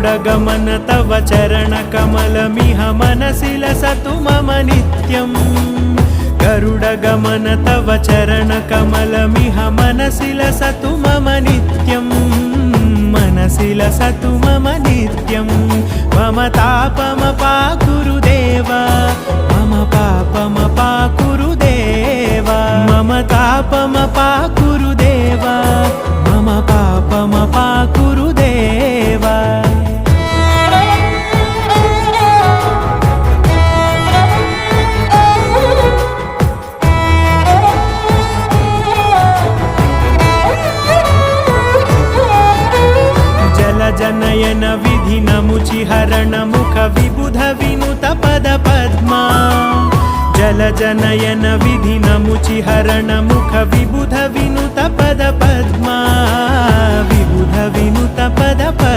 गरुडगमन तव चरणकमलमिह मनसि लसतु मम नित्यम् गरुडगमन तव चरणकमलमिह मनसि लसतु मम नित्यम् मनसि लसतु मम नित्यम् मम तापमपाकुरु देव मम पापमपाकुरु देव मम तापमपाकुरु देव मम पापमपाकुरु देव जनयन विधि नमुचिहरण मुख विबुध विनुत पद पद्मा जल जनयन विधि नमुचिहरण मुख विबुध विनुत पद पद्मा विबुध विनुत पद पद्मा।